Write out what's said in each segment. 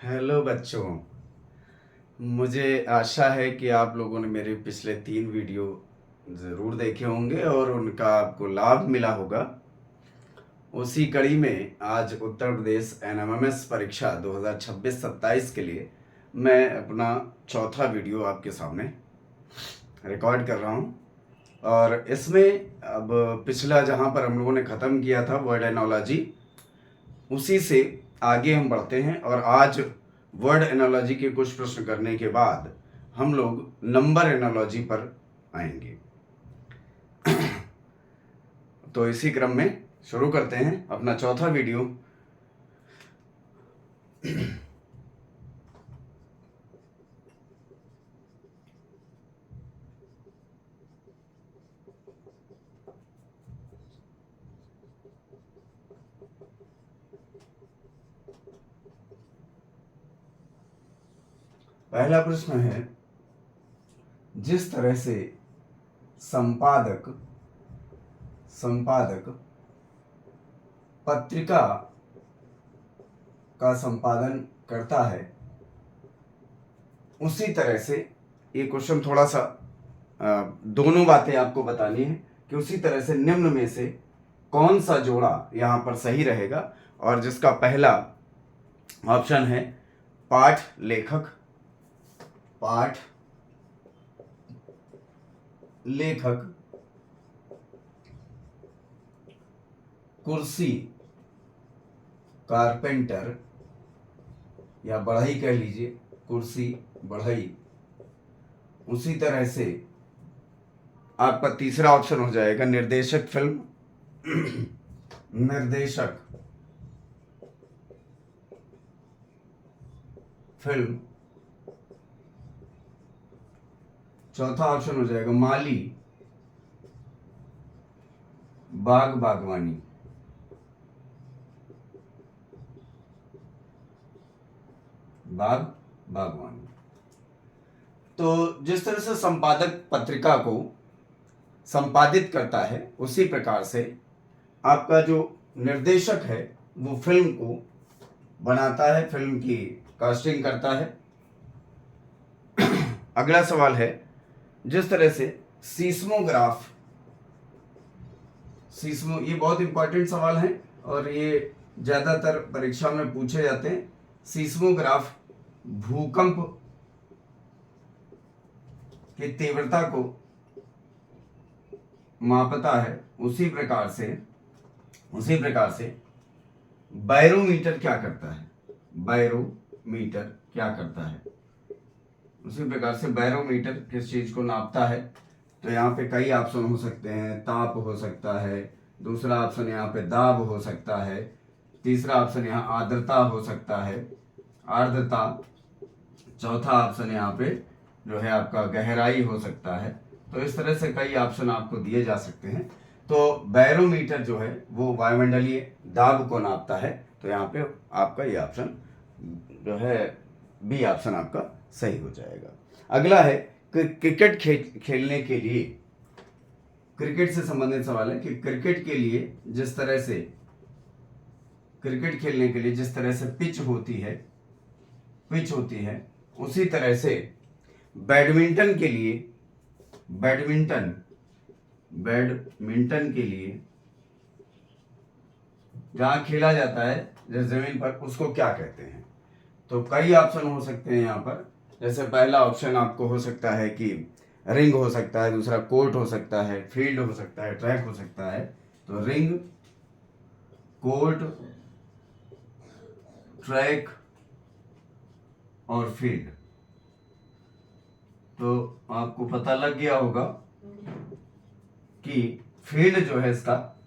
Hello बच्चों। मुझे आशा है कि आप लोगों ने मेरे पिछले 3 वीडियो ज़रूर देखे होंगे और उनका आपको लाभ मिला होगा। उसी कड़ी में आज उत्तर प्रदेश एनएमएमएस परीक्षा 2026-27 के लिए मैं अपना चौथा वीडियो आपके सामने रिकॉर्ड कर रहा हूँ। और इसमें अब पिछला जहाँ पर हम लोगों ने ख़त्म किया था वर्ड एनोलॉजी, उसी से आगे हम बढ़ते हैं और आज वर्ड एनालॉजी के कुछ प्रश्न करने के बाद हम लोग नंबर एनालॉजी पर आएंगे। तो इसी क्रम में शुरू करते हैं अपना चौथा वीडियो। पहला प्रश्न है, जिस तरह से संपादक पत्रिका का संपादन करता है, उसी तरह से ये क्वेश्चन थोड़ा सा दोनों बातें आपको बतानी है कि उसी तरह से निम्न में से कौन सा जोड़ा यहाँ पर सही रहेगा। और जिसका पहला ऑप्शन है पाठ लेखक कुर्सी कारपेंटर, या बढ़ई कह लीजिए, कुर्सी बढ़ई। उसी तरह से आपका तीसरा ऑप्शन हो जाएगा निर्देशक फिल्म। चौथा ऑप्शन हो जाएगा माली बागवानी। तो जिस तरह से संपादक पत्रिका को संपादित करता है, उसी प्रकार से आपका जो निर्देशक है वो फिल्म को बनाता है, फिल्म की कास्टिंग करता है। अगला सवाल है, जिस तरह से ये बहुत इंपॉर्टेंट सवाल है और ये ज़्यादातर परीक्षा में पूछे जाते हैं। सीस्मोग्राफ भूकंप की तीव्रता को मापता है, उसी प्रकार से बैरोमीटर क्या करता है? उसी प्रकार से बैरोमीटर किस चीज को नापता है? तो यहाँ पे कई ऑप्शन हो सकते हैं। ताप हो सकता है, दूसरा ऑप्शन यहाँ पे दाब हो सकता है, तीसरा ऑप्शन यहाँ आर्द्रता हो सकता है, चौथा ऑप्शन यहाँ पे जो है आपका गहराई हो सकता है। तो इस तरह से कई ऑप्शन आपको दिए जा सकते हैं। तो बैरोमीटर जो है वो वायुमंडलीय दाब को नापता है। तो यहाँ पे आपका ये ऑप्शन जो है बी ऑप्शन आपका सही हो जाएगा। अगला है क्रिकेट खेलने के लिए, क्रिकेट से संबंधित सवाल है कि क्रिकेट खेलने के लिए जिस तरह से पिच होती है, उसी तरह से बैडमिंटन के लिए जहां खेला जाता है जिस जमीन पर, उसको क्या कहते हैं? तो कई ऑप्शन हो सकते हैं यहाँ पर। जैसे पहला ऑप्शन आपको हो सकता है कि रिंग हो सकता है, दूसरा कोर्ट हो सकता है, फील्ड हो सकता है, ट्रैक हो सकता है। तो रिंग, कोर्ट, ट्रैक और फील्ड। तो आपको पता लग गया होगा कि फील्ड जो है इसका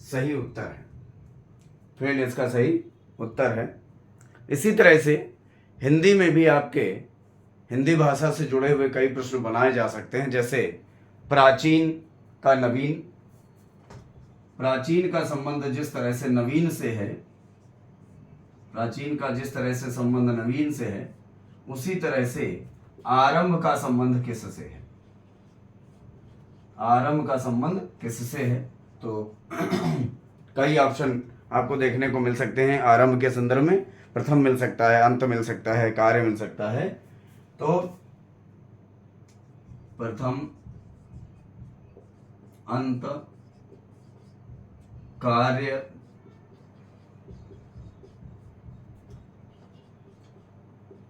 सही उत्तर है। इसी तरह से हिंदी में भी आपके हिंदी भाषा से जुड़े हुए कई प्रश्न बनाए जा सकते हैं। जैसे प्राचीन का संबंध जिस तरह से नवीन से है, उसी तरह से आरंभ का संबंध किससे है? तो कई ऑप्शन आपको देखने को मिल सकते हैं आरंभ के संदर्भ में। प्रथम मिल सकता है, अंत मिल सकता है, कार्य मिल सकता है। तो प्रथम, अंत, कार्य,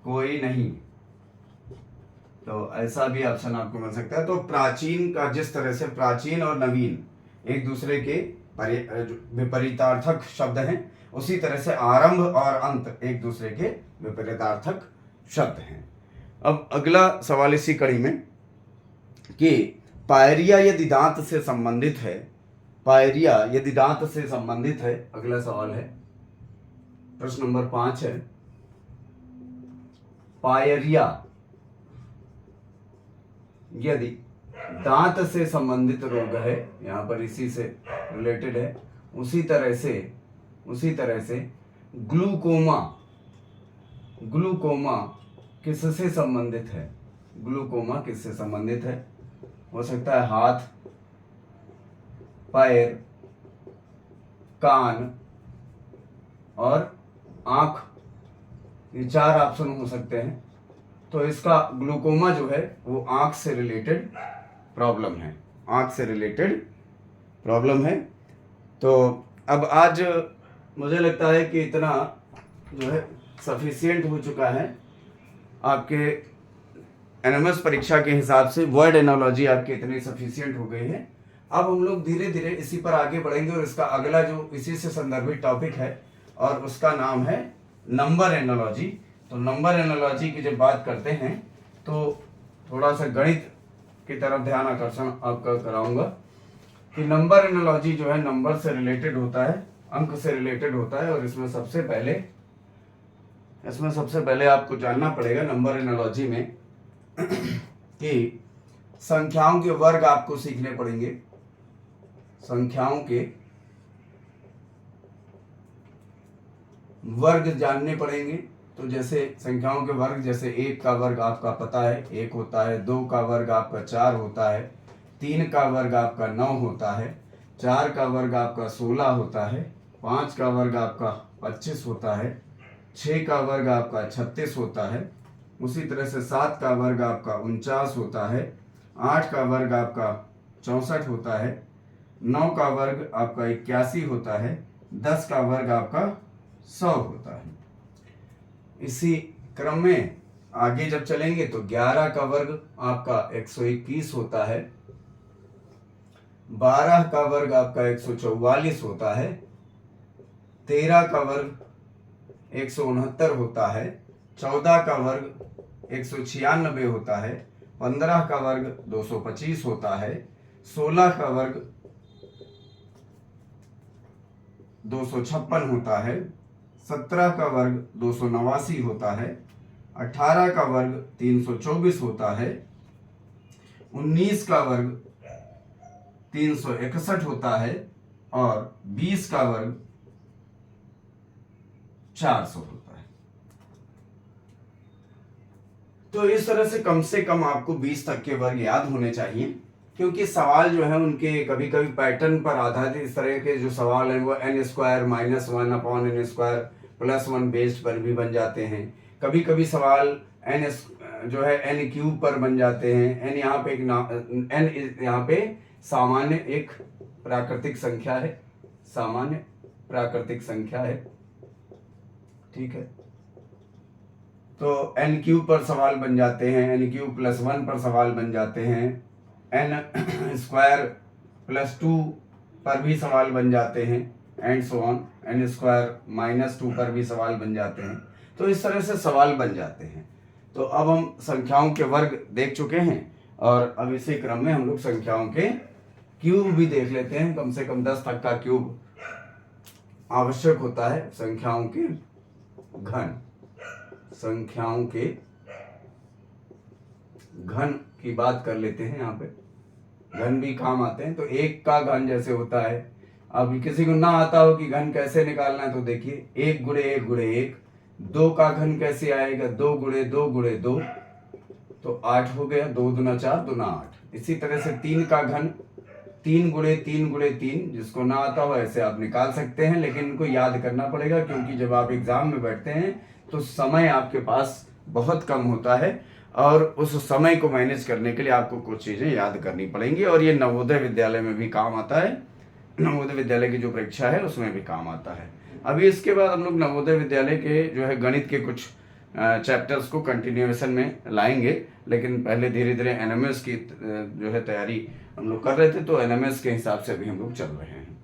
कोई नहीं, तो ऐसा भी ऑप्शन आपको मिल सकता है। तो प्राचीन का जिस तरह से प्राचीन और नवीन एक दूसरे के विपरीतार्थक शब्द हैं, उसी तरह से आरंभ और अंत एक दूसरे के विपरीतार्थक शब्द हैं। अब अगला सवाल इसी कड़ी में कि पायरिया यदि दांत से संबंधित है, पायरिया यदि दांत से संबंधित है, अगला सवाल है, प्रश्न नंबर 5 है, पायरिया यदि दांत से संबंधित रोग है, यहाँ पर इसी से रिलेटेड है, उसी तरह से ग्लूकोमा, ग्लूकोमा किससे संबंधित है? ग्लूकोमा किससे संबंधित है? हो सकता है हाथ, पैर, कान और आंख, ये 4 ऑप्शन हो सकते हैं। तो इसका ग्लूकोमा जो है वो आंख से रिलेटेड प्रॉब्लम है, आंख से रिलेटेड प्रॉब्लम है। तो अब आज मुझे लगता है कि इतना जो है सफिशिएंट हो चुका है आपके एनएमएस परीक्षा के हिसाब से। वर्ड एनोलॉजी आपकी इतनी सफिशिएंट हो गई है। अब हम लोग धीरे धीरे इसी पर आगे बढ़ेंगे और इसका अगला जो इसी से संदर्भित टॉपिक है और उसका नाम है नंबर एनोलॉजी। तो नंबर एनोलॉजी की जब बात करते हैं तो थोड़ा सा गणित की तरफ ध्यान आकर्षण आपका कराऊंगा कि नंबर एनोलॉजी जो है नंबर से रिलेटेड होता है, अंक से रिलेटेड होता है। और इसमें सबसे पहले आपको जानना पड़ेगा नंबर एनोलॉजी में कि संख्याओं के वर्ग आपको सीखने पड़ेंगे, संख्याओं के वर्ग जानने पड़ेंगे। तो जैसे संख्याओं के वर्ग, जैसे 1 का वर्ग आपका पता है 1 होता है, 2 का वर्ग आपका 4 होता है, 3 का वर्ग आपका 9 होता है, 4 का वर्ग आपका 16 होता है, 5 का वर्ग आपका 25 होता है, 6 का वर्ग आपका 36 होता है, उसी तरह से 7 का वर्ग आपका 49 होता है, 8 का वर्ग आपका 64 होता है, 9 का वर्ग आपका 81 होता है, 10 का वर्ग आपका 100 होता है। इसी क्रम में आगे जब चलेंगे तो 11 का वर्ग आपका 121 होता है, 12 का वर्ग आपका 144 होता है, 13 का वर्ग 169 होता है, 14 का वर्ग 196 होता है, 15 का वर्ग 225 होता है, 16 का वर्ग 256 होता है, 17 का वर्ग 289 होता है, 18 का वर्ग 324 होता है, 19 का वर्ग 361 होता है और 20 का वर्ग 400 होता है। तो इस तरह से कम आपको 20 तक के वर्ग याद होने चाहिए, क्योंकि सवाल जो है उनके कभी कभी पैटर्न पर आधारित इस तरह के जो सवाल हैं वो n² - 1/n² +1 बेस्ड पर भी बन जाते हैं। कभी कभी सवाल जो है n³ पर बन जाते हैं। n यहाँ पे n यहाँ पे सामान्य एक प्राकृतिक संख्या है, सामान्य प्राकृतिक संख्या है, ठीक है। तो n³ पर सवाल बन जाते हैं, n³ +1 पर सवाल बन जाते हैं, n² +2 पर भी सवाल बन जाते हैं, एंड सो ऑन, n² - 2 पर भी सवाल बन जाते हैं। तो इस तरह से सवाल बन जाते हैं। तो अब हम संख्याओं के वर्ग देख चुके हैं और अब इसी क्रम में हम लोग संख्याओं के क्यूब भी देख लेते हैं। कम से कम 10 तक का क्यूब आवश्यक होता है। संख्याओं के घन, संख्याओं के घन की बात कर लेते हैं। यहाँ पे घन भी काम आते हैं। तो 1 का घन जैसे होता है, अब किसी को ना आता हो कि घन कैसे निकालना है तो देखिए 1 × 1 × 1। 2 का घन कैसे आएगा, 2 × 2 × 2, तो 8 हो गया, 2 दूना 4 दूना 8। इसी तरह से 3 का घन, 3 जिसको ना आता हो ऐसे आप निकाल सकते हैं, लेकिन इनको याद करना पड़ेगा क्योंकि जब आप एग्जाम में बैठते हैं तो समय आपके पास बहुत कम होता है और उस समय को मैनेज करने के लिए आपको कुछ चीज़ें याद करनी पड़ेंगी और ये नवोदय विद्यालय में भी काम आता है। नवोदय विद्यालय की जो परीक्षा है उसमें भी काम आता है। अभी इसके बाद हम लोग नवोदय विद्यालय के जो है गणित के कुछ चैप्टर्स को कंटिन्यूएशन में लाएंगे, लेकिन पहले धीरे धीरे एनएमएस की जो है तैयारी हम लोग कर रहे थे, तो एनएमएस के हिसाब से अभी हम लोग चल रहे हैं।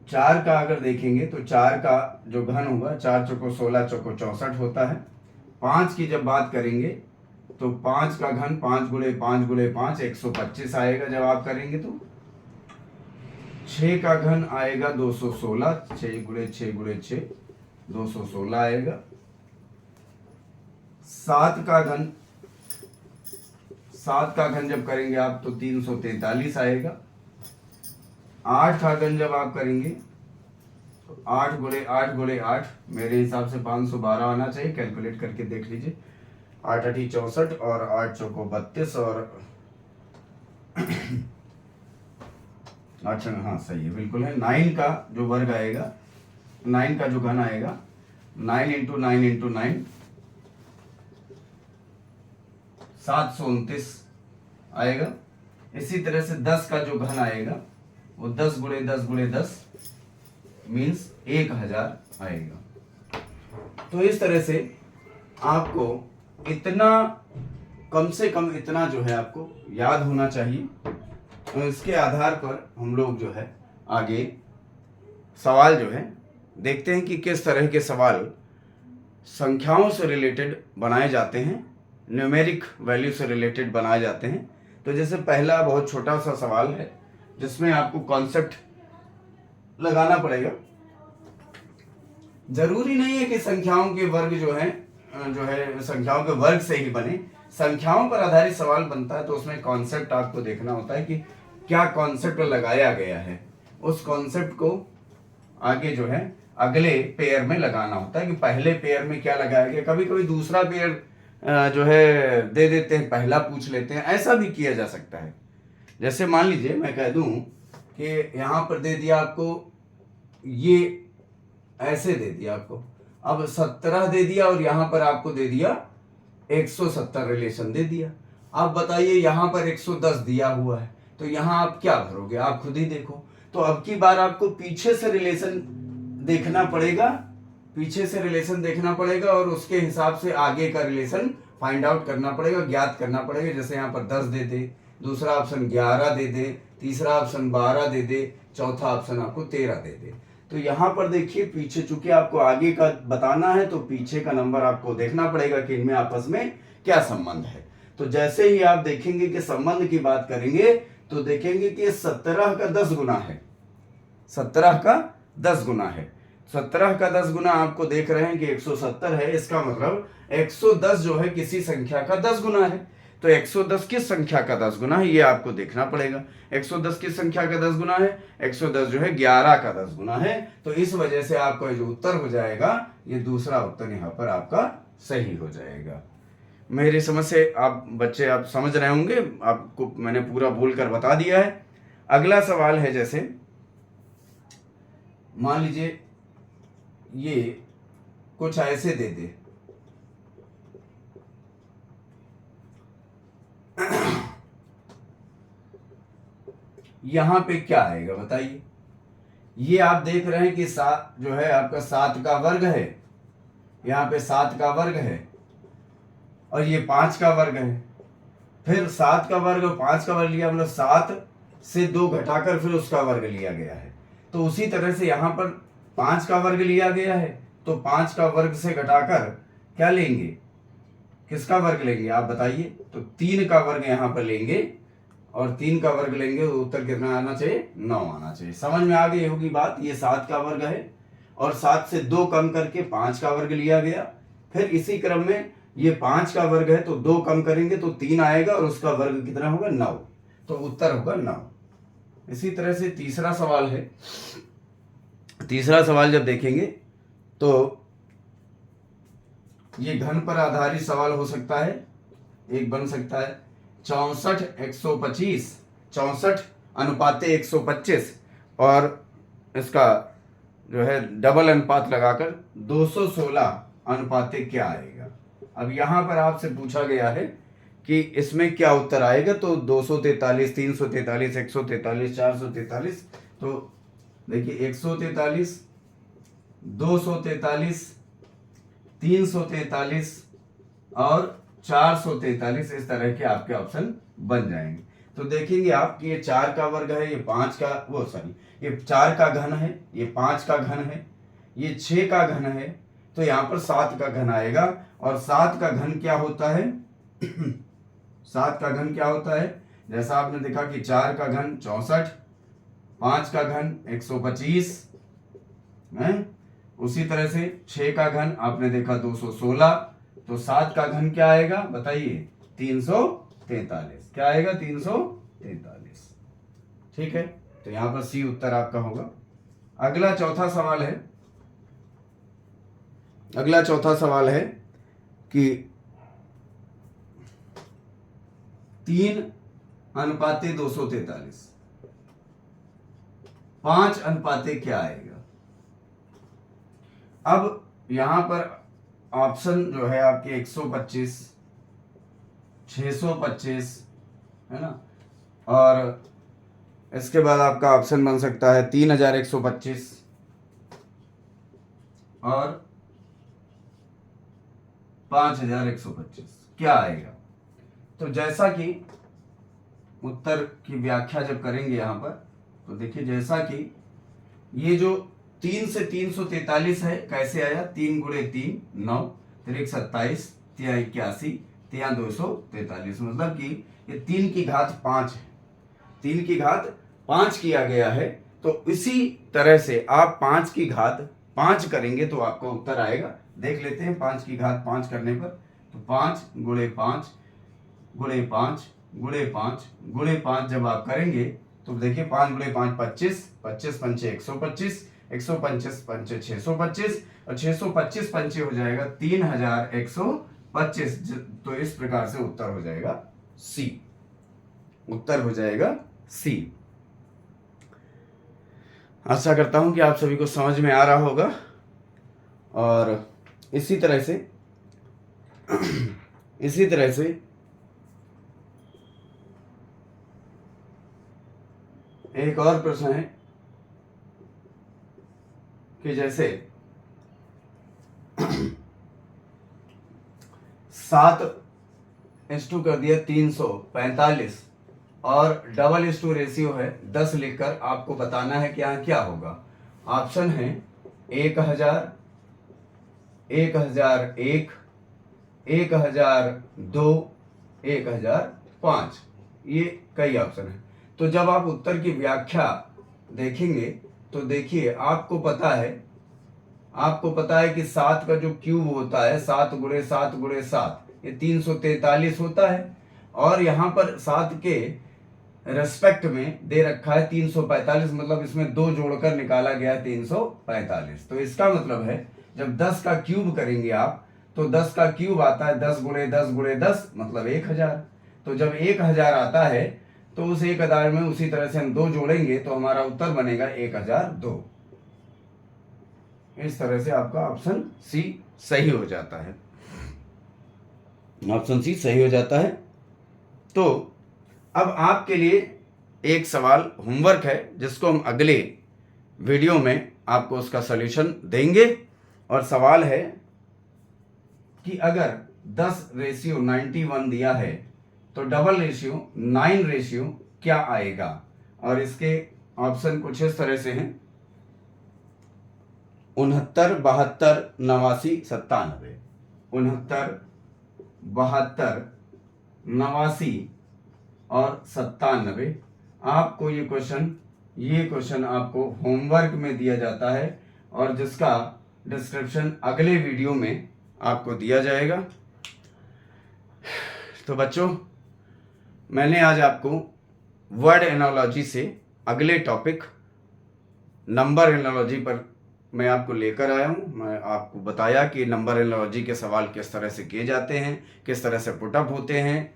4 का अगर देखेंगे तो 4 का जो घन होगा 4 चौको 16 चौको 64 होता है। 5 की जब बात करेंगे तो 5 का घन 5 गुणे 5 गुणे 5 125 आएगा जब आप करेंगे तो। 6 का घन आएगा 216, 6 गुणे 6 गुणे 6 216 आएगा। 7 का घन जब करेंगे आप तो 343 आएगा। 8 का घन जब आप करेंगे तो 8 गुणे 8 मेरे हिसाब से 512 आना चाहिए, कैलकुलेट करके देख लीजिए। 8 8 64 और 8 चौको 32 और 8 हाँ सही है, बिल्कुल है। 9 का जो वर्ग आएगा, 9 का जो घन आएगा 9 इंटू 9 इंटू 9 729 आएगा। इसी तरह से 10 का जो घन आएगा वो 10 गुणे 10 गुणे 10 मीन्स 1000 आएगा। तो इस तरह से आपको इतना कम से कम इतना जो है आपको याद होना चाहिए। तो इसके आधार पर हम लोग जो है आगे सवाल जो है देखते हैं कि किस तरह के सवाल संख्याओं से रिलेटेड बनाए जाते हैं, न्यूमेरिक वैल्यू से रिलेटेड बनाए जाते हैं। तो जैसे पहला बहुत छोटा सा सवाल है जिसमें आपको कॉन्सेप्ट लगाना पड़ेगा। जरूरी नहीं है कि संख्याओं के वर्ग जो है संख्याओं के वर्ग से ही बने। संख्याओं पर आधारित सवाल बनता है तो उसमें कॉन्सेप्ट आपको देखना होता है कि क्या कॉन्सेप्ट लगाया गया है, उस कॉन्सेप्ट को आगे जो है अगले पेयर में लगाना होता है कि पहले पेयर में क्या लगाया गया। कभी कभी दूसरा पेयर जो है दे देते हैं, पहला पूछ लेते हैं, ऐसा भी किया जा सकता है। जैसे मान लीजिए मैं कह दूं कि यहाँ पर दे दिया आपको, ये ऐसे दे दिया आपको, अब 17 दे दिया और यहाँ पर आपको दे दिया 170 रिलेशन दे दिया। आप बताइए यहाँ पर 110 दिया हुआ है तो यहाँ आप क्या भरोगे, आप खुद ही देखो। तो अब की बार आपको पीछे से रिलेशन देखना पड़ेगा, और उसके हिसाब से आगे का रिलेशन फाइंड आउट करना पड़ेगा, ज्ञात करना पड़ेगा। जैसे यहाँ पर 10 दे दे, दूसरा ऑप्शन 11 दे दे, तीसरा ऑप्शन 12 दे दे, चौथा ऑप्शन आपको 13 दे दे। तो यहाँ पर देखिए पीछे, चूंकि आपको आगे का बताना है तो पीछे का नंबर आपको देखना पड़ेगा कि इनमें आपस में क्या संबंध है। तो जैसे ही आप देखेंगे कि संबंध की बात करेंगे तो देखेंगे कि 17 का 10 गुना है, 17 का 10 गुना है। 17 का 10 गुना आपको देख रहे हैं कि 170 है, इसका मतलब 110 जो है किसी संख्या का 10 गुना है। तो 110 किस संख्या का 10 गुना है ये आपको देखना पड़ेगा। 110 किस संख्या का 10 गुना है, 110 जो है 11 का 10 गुना है। तो इस वजह से आपका जो उत्तर हो जाएगा ये दूसरा उत्तर यहाँ पर आपका सही हो जाएगा। मेरी समझ से आप बच्चे आप समझ रहे होंगे, आपको मैंने पूरा बोल कर बता दिया है। अगला सवाल है, जैसे मान लीजिए ये कुछ ऐसे दे दे, यहां पे क्या आएगा बताइए। ये आप देख रहे हैं कि 7 जो है आपका 7 का वर्ग है, यहाँ पे 7 का वर्ग है और ये 5 का वर्ग है। फिर 7 का वर्ग और 5 का वर्ग लिया, मतलब 7 से 2 घटाकर फिर उसका वर्ग लिया गया है। तो उसी तरह से यहाँ पर 5 का वर्ग लिया गया है तो 5 का वर्ग से घटाकर क्या लेंगे, किसका वर्ग लेंगे आप बताइए। तो 3 का वर्ग यहाँ पर लेंगे और 3 का वर्ग लेंगे तो उत्तर कितना आना चाहिए, 9 आना चाहिए। समझ में आ गई होगी बात। ये 7 का वर्ग है और 7 से 2 कम करके 5 का वर्ग लिया गया। फिर इसी क्रम में ये 5 का वर्ग है तो 2 कम करेंगे तो 3 आएगा और उसका वर्ग कितना होगा, 9। तो उत्तर होगा 9। इसी तरह से तीसरा सवाल है। तीसरा सवाल जब देखेंगे तो ये घन पर आधारित सवाल हो सकता है, एक बन सकता है। 64:125, 64:125 और इसका जो है डबल अनुपात लगाकर 216 क्या आएगा। अब यहाँ पर आपसे पूछा गया है कि इसमें क्या उत्तर आएगा, तो 243, 343, 143, 443, तो देखिए 143, 243, 343 और 443 इस तरह के आपके ऑप्शन बन जाएंगे। तो देखेंगे आप कि ये 4 का वर्ग है, ये 5 का ये 4 का घन है, ये 5 का घन है, ये 6 का घन है, तो यहाँ पर 7 का घन आएगा। और 7 का घन क्या होता है 7 का घन क्या होता है, जैसा आपने देखा कि 4 का घन 64, 5 का घन 125 है, उसी तरह से 6 का घन आपने देखा 216, तो 7 का घन क्या आएगा बताइए 343, क्या आएगा 343। ठीक है, तो यहां पर सी उत्तर आपका होगा। अगला चौथा सवाल है कि 3:243, 5 क्या आएगा। अब यहां पर ऑप्शन जो है आपके 125, 625 है ना, और इसके बाद आपका ऑप्शन बन सकता है 3125 और 5125, क्या आएगा। तो जैसा कि उत्तर की व्याख्या जब करेंगे यहां पर, तो देखिए जैसा कि ये जो 3 से 343 है कैसे आया, 3 गुणे 3 9, 3 27, 3 81, 3 243, मतलब कि ये 3 की घात 5 है, 3 की घात 5 किया गया है। तो इसी तरह से आप 5 की घात 5 करेंगे तो आपको उत्तर आएगा। देख लेते हैं 5 की घात 5 करने पर, तो 5 गुणे 5 गुणे 5 गुणे 5 गुणे 5 जब आप करेंगे तो देखिए 5 गुणे 5 25, 25 पंचे 125, 125 पंचे 625 और 625 पंचे हो जाएगा 3125। तो इस प्रकार से उत्तर हो जाएगा सी, उत्तर हो जाएगा सी। आशा करता हूं कि आप सभी को समझ में आ रहा होगा। और इसी तरह से एक और प्रश्न है कि जैसे 7:2 कर दिया 345 और डबल इस टू रेशियो है 10 लिखकर आपको बताना है कि यहाँ क्या होगा। ऑप्शन है 1000, 1001, 1002, 1005, ये कई ऑप्शन है। तो जब आप उत्तर की व्याख्या देखेंगे तो देखिए आपको पता है कि 7 का जो क्यूब होता है 7 गुणे 7 गुणे 7 ये 343 होता है, और यहाँ पर 7 के रेस्पेक्ट में दे रखा है 345, मतलब इसमें 2 जोड़कर निकाला गया है 345। तो इसका मतलब है जब 10 का क्यूब करेंगे आप तो 10 का क्यूब आता है 10 गुणे 10 गुणे 10 मतलब 1000। तो जब 1000 आता है तो उस 1000 में उसी तरह से हम 2 जोड़ेंगे तो हमारा उत्तर बनेगा 1002। इस तरह से आपका ऑप्शन सी सही हो जाता है, ऑप्शन सी सही हो जाता है। तो अब आपके लिए एक सवाल होमवर्क है जिसको हम अगले वीडियो में आपको उसका सॉल्यूशन देंगे। और सवाल है कि अगर 10:91 दिया है तो डबल रेशियो 9 क्या आएगा। और इसके ऑप्शन कुछ इस तरह से हैं 69, 72, 89, 97, 69, 72, 89 और 97। आपको ये क्वेश्चन आपको होमवर्क में दिया जाता है और जिसका डिस्क्रिप्शन अगले वीडियो में आपको दिया जाएगा। तो बच्चों, मैंने आज आपको वर्ड एनालॉजी से अगले टॉपिक नंबर एनालॉजी पर मैं आपको लेकर आया हूँ। मैं आपको बताया कि नंबर एनालॉजी के सवाल किस तरह से किए जाते हैं, किस तरह से पुटअप होते हैं,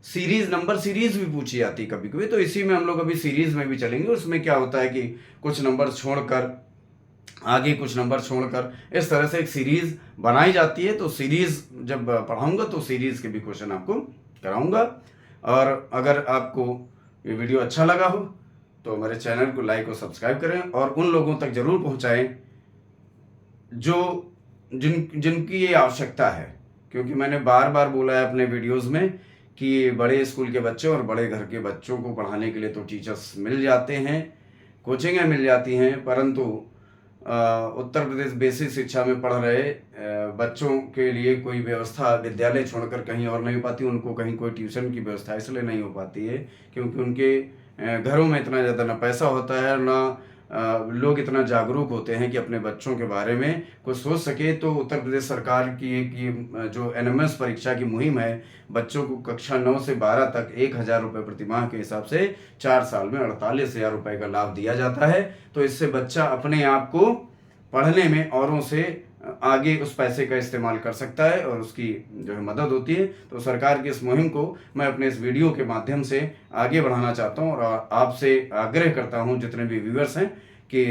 सीरीज नंबर सीरीज भी पूछी जाती है कभी कभी, तो इसी में हम लोग अभी सीरीज में भी चलेंगे। उसमें क्या होता है कि कुछ नंबर छोड़कर आगे कुछ नंबर छोड़कर इस तरह से एक सीरीज बनाई जाती है। तो सीरीज जब पढ़ाऊंगा तो सीरीज के भी क्वेश्चन आपको कराऊंगा। और अगर आपको ये वीडियो अच्छा लगा हो तो हमारे चैनल को लाइक और सब्सक्राइब करें और उन लोगों तक जरूर पहुंचाएं जो जिनकी ये आवश्यकता है। क्योंकि मैंने बार बार बोला है अपने वीडियोस में कि बड़े स्कूल के बच्चे और बड़े घर के बच्चों को पढ़ाने के लिए तो टीचर्स मिल जाते हैं, कोचिंगें मिल जाती हैं, परंतु उत्तर प्रदेश बेसिक शिक्षा में पढ़ रहे बच्चों के लिए कोई व्यवस्था विद्यालय छोड़कर कहीं और नहीं हो पाती। उनको कहीं कोई ट्यूशन की व्यवस्था इसलिए नहीं हो पाती है क्योंकि उनके घरों में इतना ज़्यादा ना पैसा होता है, ना लोग इतना जागरूक होते हैं कि अपने बच्चों के बारे में कुछ सोच सके। तो उत्तर प्रदेश सरकार की एक जो एनएमएस परीक्षा की मुहिम है, बच्चों को कक्षा 9 से 12 तक 1,000 रुपये प्रति माह के हिसाब से 4 साल में 48,000 रुपये का लाभ दिया जाता है। तो इससे बच्चा अपने आप को पढ़ने में औरों से आगे उस पैसे का इस्तेमाल कर सकता है और उसकी जो है मदद होती है। तो सरकार की इस मुहिम को मैं अपने इस वीडियो के माध्यम से आगे बढ़ाना चाहता हूँ और आपसे आग्रह करता हूँ जितने भी व्यूअर्स हैं कि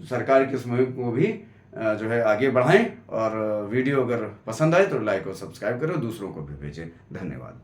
सरकार की इस मुहिम को भी जो है आगे बढ़ाएं और वीडियो अगर पसंद आए तो लाइक और सब्सक्राइब करो, दूसरों को भी भेजें। धन्यवाद।